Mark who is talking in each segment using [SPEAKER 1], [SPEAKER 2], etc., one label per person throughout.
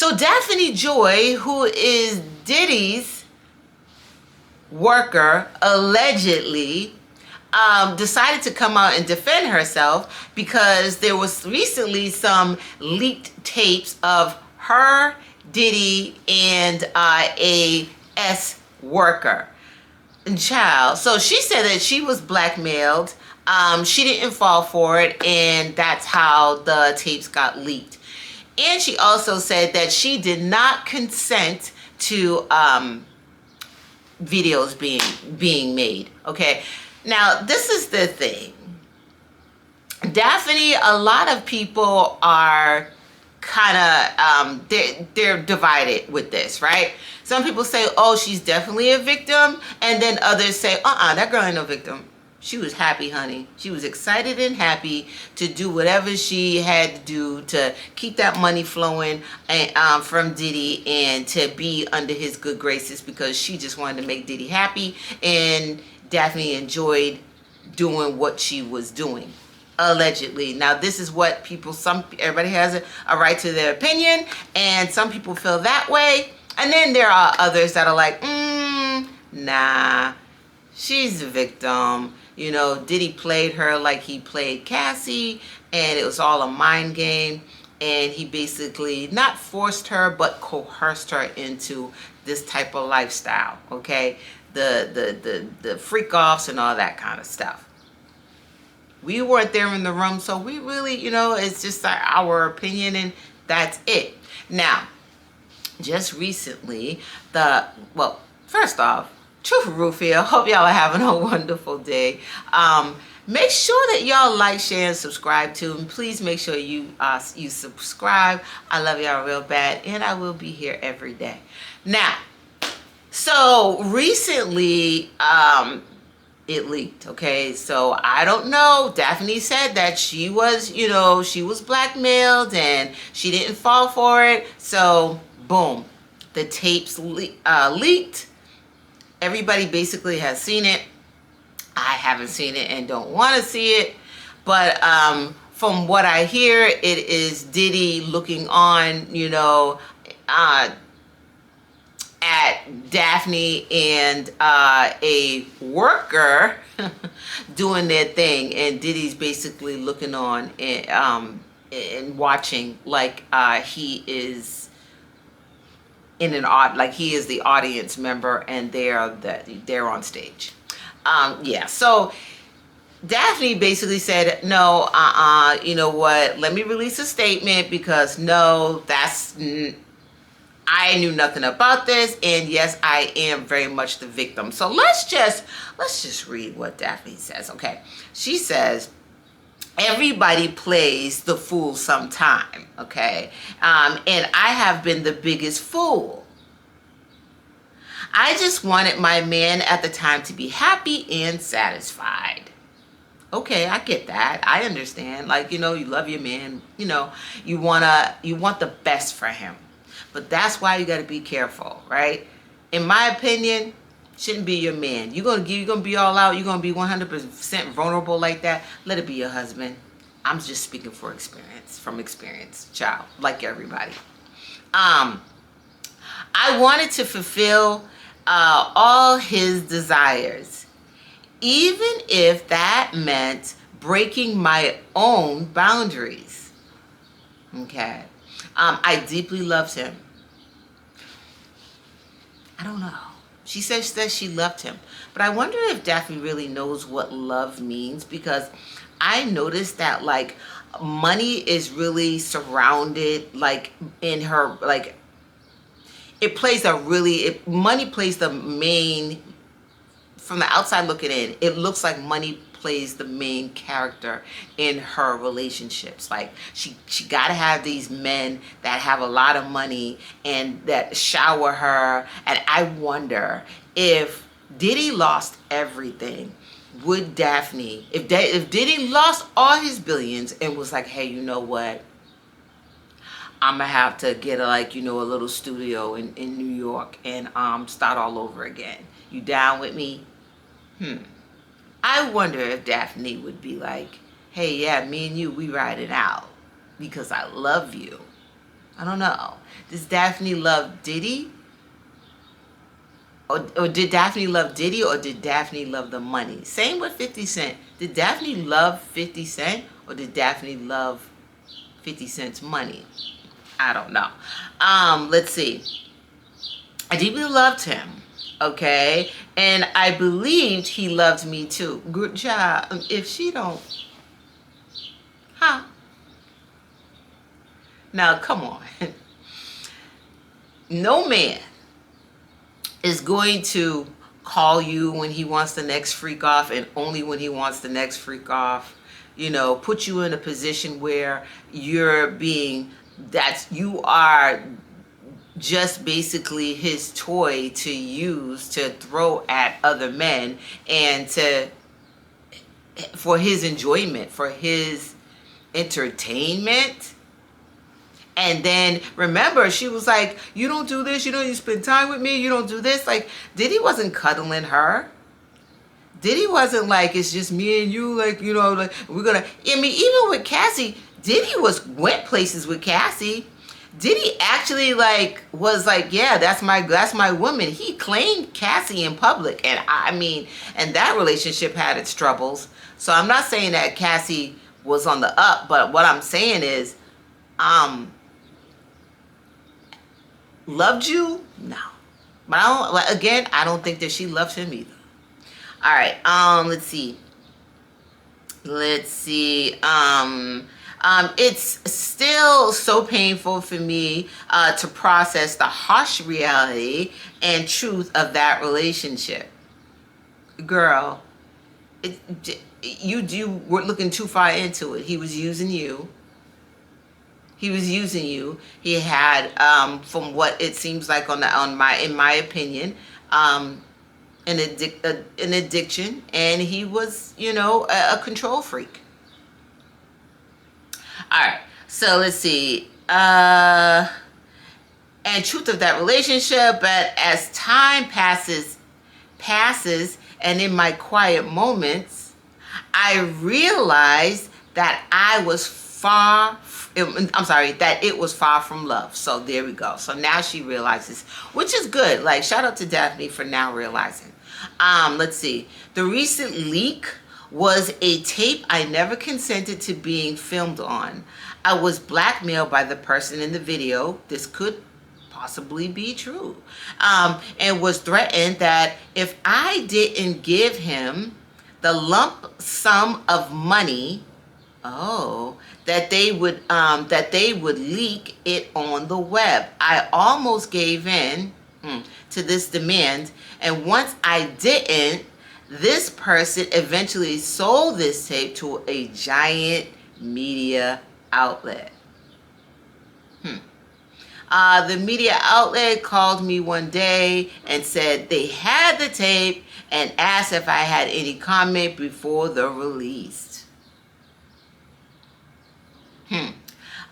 [SPEAKER 1] So Daphne Joy, who is Diddy's worker, allegedly, decided to come out and defend herself because there was recently some leaked tapes of her, Diddy, and a S worker. Child. So she said that she was blackmailed. She didn't fall for it, and that's how the tapes got leaked. And she also said that she did not consent to videos being made. Okay. Now, this is the thing. Daphne, a lot of people are kind of they're divided with this, right? Some people say, oh, she's definitely a victim, and then others say, that girl ain't no victim. She was happy, honey. She was excited and happy to do whatever she had to do to keep that money flowing and, from Diddy, and to be under his good graces, because she just wanted to make Diddy happy, and Daphne enjoyed doing what she was doing. Allegedly. Now, this is what everybody has a right to their opinion, and some people feel that way. And then there are others that are like, nah, she's a victim. You know, Diddy played her like he played Cassie, and it was all a mind game. And he basically not forced her, but coerced her into this type of lifestyle. Okay, the freak offs and all that kind of stuff. We weren't there in the room, so we really, it's just our opinion, and that's it. Now, just recently, first off, Truth Rufia, hope y'all are having a wonderful day. Make sure that y'all like, share, and subscribe too. And please make sure you subscribe. I love y'all real bad, and I will be here every day. Now, so recently, it leaked, okay? So I don't know. Daphne said that she was blackmailed and she didn't fall for it. So boom, the tapes leaked. Everybody basically has seen it. I haven't seen it and don't want to see it. But from what I hear, it is Diddy looking on, at Daphne and a worker doing their thing, and Diddy's basically looking on and watching like he is he is the audience member, and they're on stage. So Daphne basically said, no, you know what, let me release a statement, because no, I knew nothing about this, and yes, I am very much the victim. So let's just read what Daphne says, okay? She says, everybody plays the fool sometime, okay? And I have been the biggest fool. I just wanted my man at the time to be happy and satisfied. Okay, I get that. I understand. Like, you love your man, you want the best for him. But that's why you got to be careful, right? In my opinion, shouldn't be your man. You're gonna be all out. You're gonna be 100% vulnerable like that. Let it be your husband. I'm just speaking from experience, child, like everybody. I wanted to fulfill all his desires, even if that meant breaking my own boundaries. Okay. I deeply loved him. I don't know. She says that she loved him. But I wonder if Daphne really knows what love means, because I noticed that, like, money is really surrounded, like, in her, like, money plays the main, from the outside looking in, it looks like money plays the main character in her relationships. Like, she got to have these men that have a lot of money and that shower her. And I wonder if Diddy lost everything, would Daphne, if Diddy lost all his billions and was like, hey, you know what, I'm gonna have to get a little studio in New York and start all over again. You down with me? I wonder if Daphne would be like, hey, yeah, me and you, we ride it out because I love you. I don't know. Does Daphne love Diddy? Or did Daphne love Diddy, or did Daphne love the money? Same with 50 Cent. Did Daphne love 50 Cent, or did Daphne love 50 Cent's money? I don't know. Let's see. I deeply loved him. Okay. And I believed he loved me too. Good job. If she don't, huh? Now, come on. No man is going to call you when he wants the next freak off, and only when he wants the next freak off. Put you in a position where you are just basically his toy to use to throw at other men, and for his enjoyment, for his entertainment. And then remember, she was like, you don't do this, you spend time with me, you don't do this. Like, Diddy wasn't cuddling her. Diddy wasn't like, it's just me and you, like, like, we're gonna, even with Cassie, Diddy went places with Cassie. Diddy actually was like, yeah, that's my woman. He claimed Cassie in public. And and that relationship had its troubles. So I'm not saying that Cassie was on the up, but what I'm saying is, loved you? No. But I don't think that she loved him either. All right. Let's see. It's still so painful for me to process the harsh reality and truth of that relationship. Girl, you were looking too far into it. He was using you. He had, from what it seems like in my opinion, an addiction, and he was, a control freak. All right, so let's see. And truth of that relationship, but as time passes, and in my quiet moments, I realized that that it was far from love. So there we go. So now she realizes, which is good. Like, shout out to Daphne for now realizing. Let's see. The recent leak was a tape I never consented to being filmed on. I was blackmailed by the person in the video. This could possibly be true. And was threatened that if I didn't give him the lump sum of money, that they would leak it on the web. I almost gave in to this demand, and once I didn't, this person eventually sold this tape to a giant media outlet. The media outlet called me one day and said they had the tape and asked if I had any comment before the release.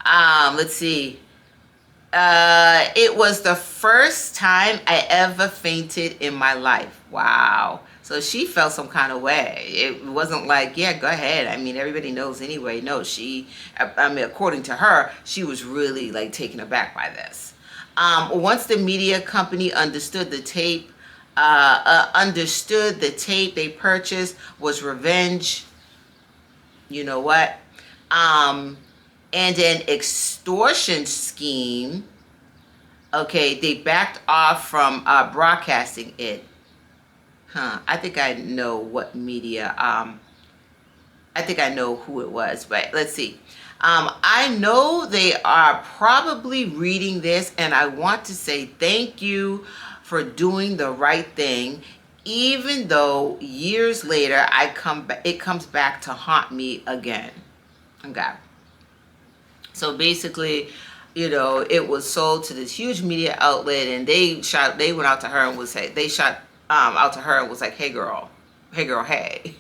[SPEAKER 1] Let's see. It was the first time I ever fainted in my life. Wow. So she felt some kind of way. It wasn't like, yeah, go ahead. Everybody knows anyway. No, according to her, she was really taken aback by this. Once the media company understood the tape they purchased was revenge. You know what? And an extortion scheme. Okay, they backed off from broadcasting it. I think I know what media. I think I know who it was, but let's see. I know they are probably reading this, and I want to say thank you for doing the right thing, even though years later it comes back to haunt me again. Okay. So basically, it was sold to this huge media outlet, and they went out to her and was like, hey girl, hey.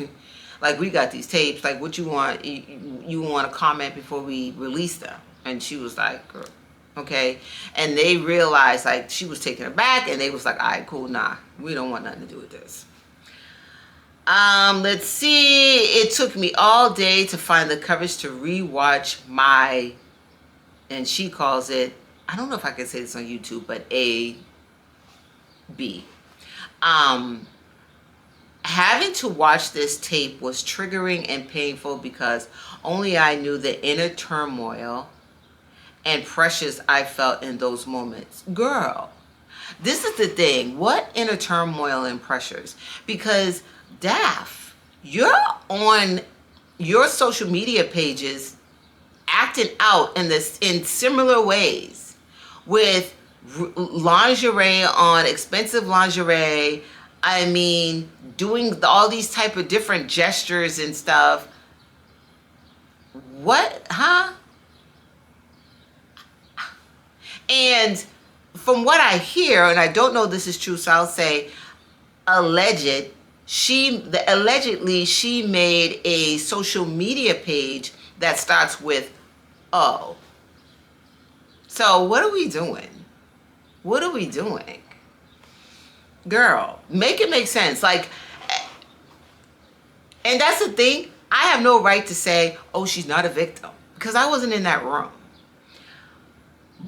[SPEAKER 1] Like, we got these tapes, like, what you want? You want to comment before we release them? And she was like, girl, okay. And they realized, she was taken aback, and they was like, all right, cool, nah, we don't want nothing to do with this. Let's see. It took me all day to find the courage to rewatch and she calls it I don't know if I can say this on YouTube, but A, B. Um, Having to watch this tape was triggering and painful because only I knew the inner turmoil and pressures I felt in those moments. Girl, this is the thing. What inner turmoil and pressures? Because Daph, you're on your social media pages acting out in similar ways with lingerie on, expensive lingerie. I mean, doing all these type of different gestures and stuff. What? Huh? And from what I hear, and I don't know this is true, so I'll say allegedly she made a social media page that starts with O. So what are we doing? What are we doing? Girl, make it make sense. Like, and that's the thing. I have no right to say, oh, she's not a victim, because I wasn't in that room.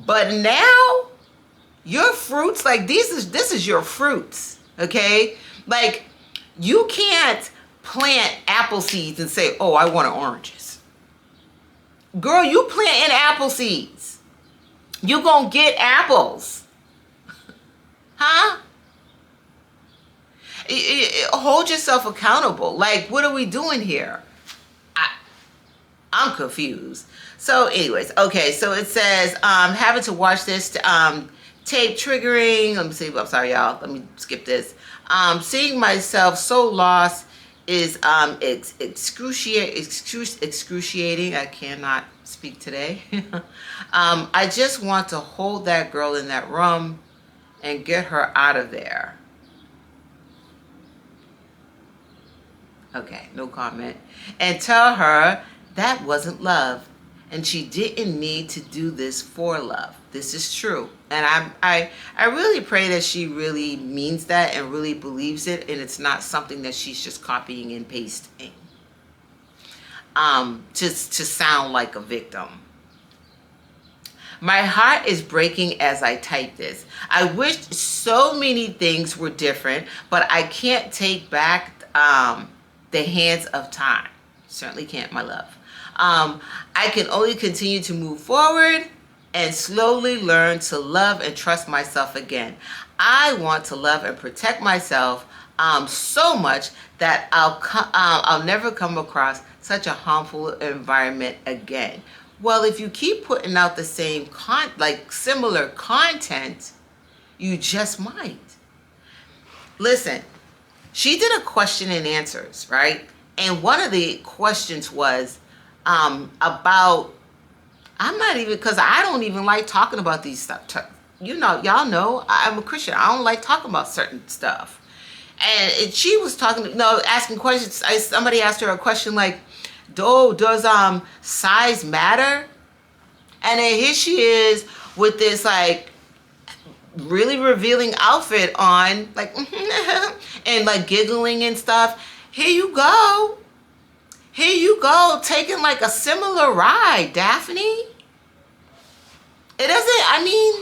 [SPEAKER 1] But now, your fruits, like this is your fruits, okay? Like, you can't plant apple seeds and say, oh, I want oranges. Girl, you planting apple seeds. You gonna get apples. Huh? Hold yourself accountable. Like, what are we doing here? I'm confused. So anyways, okay, so it says having to watch this tape triggering. Let me see. I'm sorry, y'all. Let me skip this. Seeing myself so lost is excruciating. I cannot speak today. I just want to hold that girl in that room and get her out of there. Okay, no comment. And tell her that wasn't love, and she didn't need to do this for love. This is true, and I really pray that she really means that and really believes it, and it's not something that she's just copying and pasting just to sound like a victim. My heart is breaking as I type this. I wish so many things were different, but I can't take back the hands of time. Certainly can't, my love. I can only continue to move forward and slowly learn to love and trust myself again. I want to love and protect myself so much that I'll never come across such a harmful environment again. Well, if you keep putting out the same similar content, you just might. Listen, she did a question and answers, right? And one of the questions was about, I'm not even, because I don't even like talking about these stuff. You know, y'all know I'm a Christian. I don't like talking about certain stuff. And she was asking questions. Somebody asked her a question like, does size matter? And then here she is with this like really revealing outfit on, like, and like giggling and stuff. Here you go, taking like a similar ride, Daphne. It doesn't, I mean,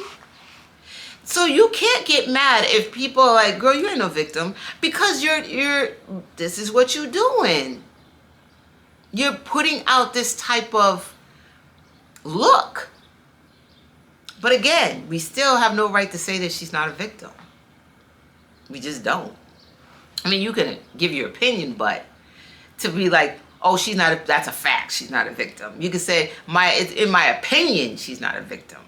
[SPEAKER 1] so you can't get mad if people are like, girl, you ain't no victim, because this is what you're doing. You're putting out this type of look. But again, we still have no right to say that she's not a victim. We just don't. I mean, you can give your opinion, but to be like, oh, she's not, that's a fact, she's not a victim. You can say, in my opinion, she's not a victim.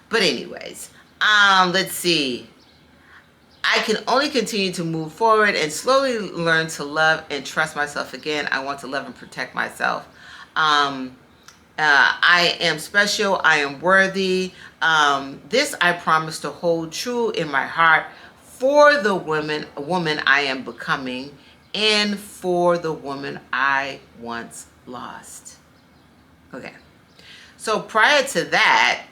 [SPEAKER 1] But anyways, let's see. I can only continue to move forward and slowly learn to love and trust myself again. I want to love and protect myself. I am special. I am worthy. This I promise to hold true in my heart for the woman I am becoming and for the woman I once lost. Okay. So prior to that,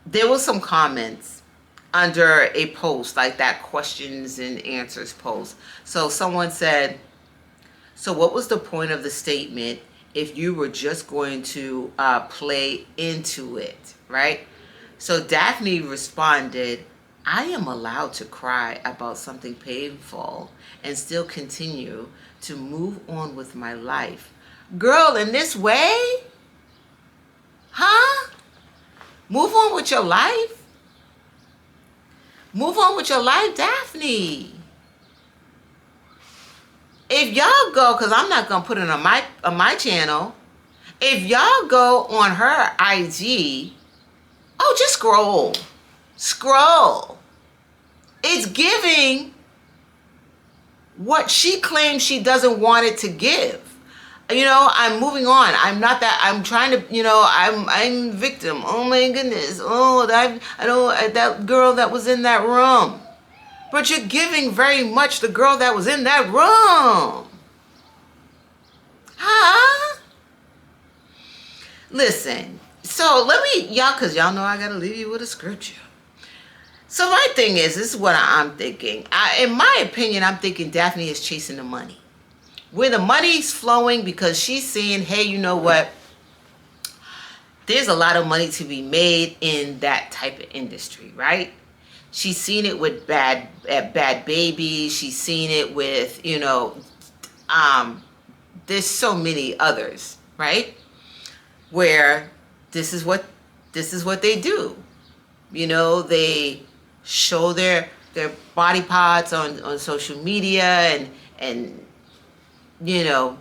[SPEAKER 1] there was some comments under a post, like that questions and answers post. So someone said, so what was the point of the statement if you were just going to play into it, right? So Daphne responded, I am allowed to cry about something painful and still continue to move on with my life. Girl, in this way? Huh? Move on with your life? Move on with your life, Daphne. If y'all go, because I'm not going to put it on my channel, if y'all go on her IG, oh, just scroll. Scroll. It's giving what she claims she doesn't want it to give. You know, I'm moving on. I'm not that. I'm trying to, you know, I'm victim. Oh my goodness. Oh, I know that girl that was in that room. But you're giving very much the girl that was in that room. Huh? Listen. So let me, y'all, because y'all know I got to leave you with a scripture. So my thing is, this is what I'm thinking. In my opinion, I'm thinking Daphne is chasing the money. Where the money's flowing because she's saying, hey, you know what? There's a lot of money to be made in that type of industry, right? She's seen it with Bad Baby. She's seen it with, you know, there's so many others, right? Where this is what they do. You know, they show their body parts on social media and you know,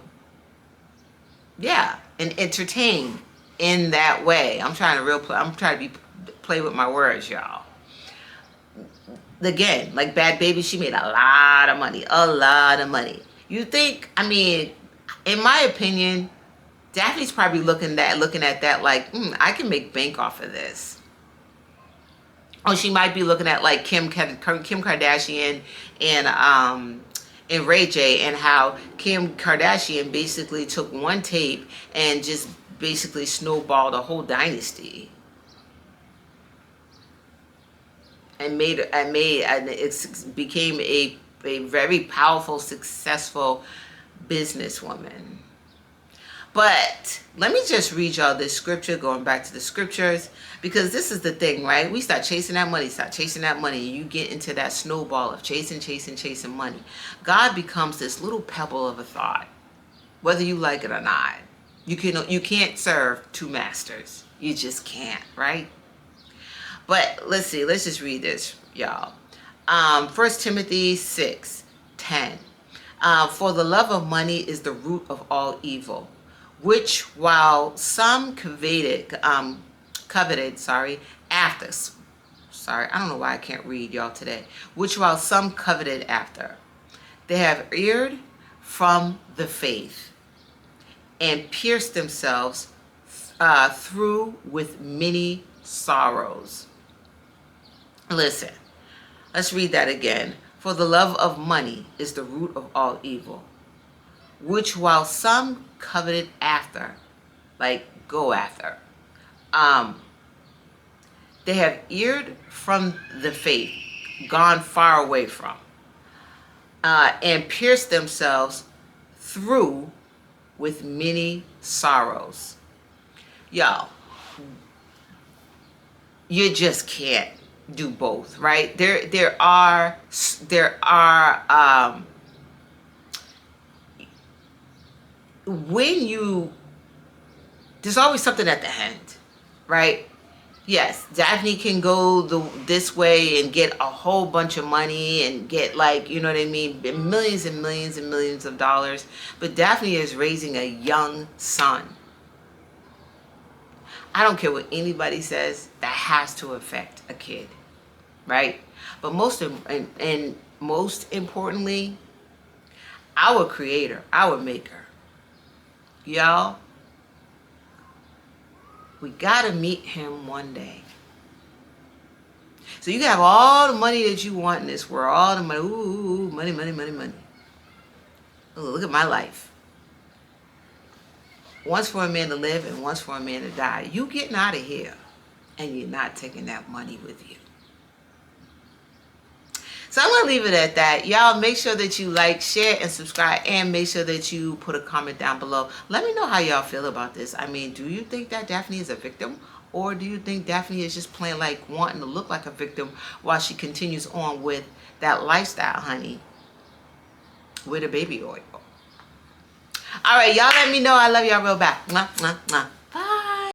[SPEAKER 1] yeah, and entertain in that way. I'm trying to play with my words, y'all. Again, like Bad Baby, she made a lot of money. You think, I mean, in my opinion, Daphne's probably looking at that like, I can make bank off of this. Or she might be looking at like Kim Kardashian and Ray J, and how Kim Kardashian basically took one tape and just basically snowballed a whole dynasty. And it became a very powerful, successful businesswoman. But let me just read y'all this scripture, going back to the scriptures, because this is the thing, right? We start chasing that money, and you get into that snowball of chasing money. God becomes this little pebble of a thought, whether you like it or not. You can't serve two masters. You just can't, right? But let's see. Let's just read this, y'all. 1 Timothy 6:10. For the love of money is the root of all evil, which while some coveted after. Sorry, I don't know why I can't read y'all today. Which while some coveted after, they have erred from the faith and pierced themselves through with many sorrows. Listen, let's read that again. For the love of money is the root of all evil, which while some coveted after, like go after, they have erred from the faith, gone far away from, and pierced themselves through with many sorrows. Y'all, you just can't do both, right? There are when you, there's always something at the end, right? Yes, Daphne can go this way and get a whole bunch of money and get, like, you know what I mean, millions and millions and millions of dollars. But Daphne is raising a young son. I don't care what anybody says, that has to affect a kid, right? But most importantly, our creator, our maker. Y'all, we gotta meet him one day. So you can have all the money that you want in this world, all the money, ooh, money. Ooh, look at my life. Once for a man to live and once for a man to die. You getting out of here and you're not taking that money with you. So I'm going to leave it at that. Y'all make sure that you like, share, and subscribe, and make sure that you put a comment down below. Let me know how y'all feel about this. I mean, do you think that Daphne is a victim? Or do you think Daphne is just playing like wanting to look like a victim while she continues on with that lifestyle, honey, with a baby oil? All right, y'all let me know. I love y'all real bad. Mwah, mwah, mwah.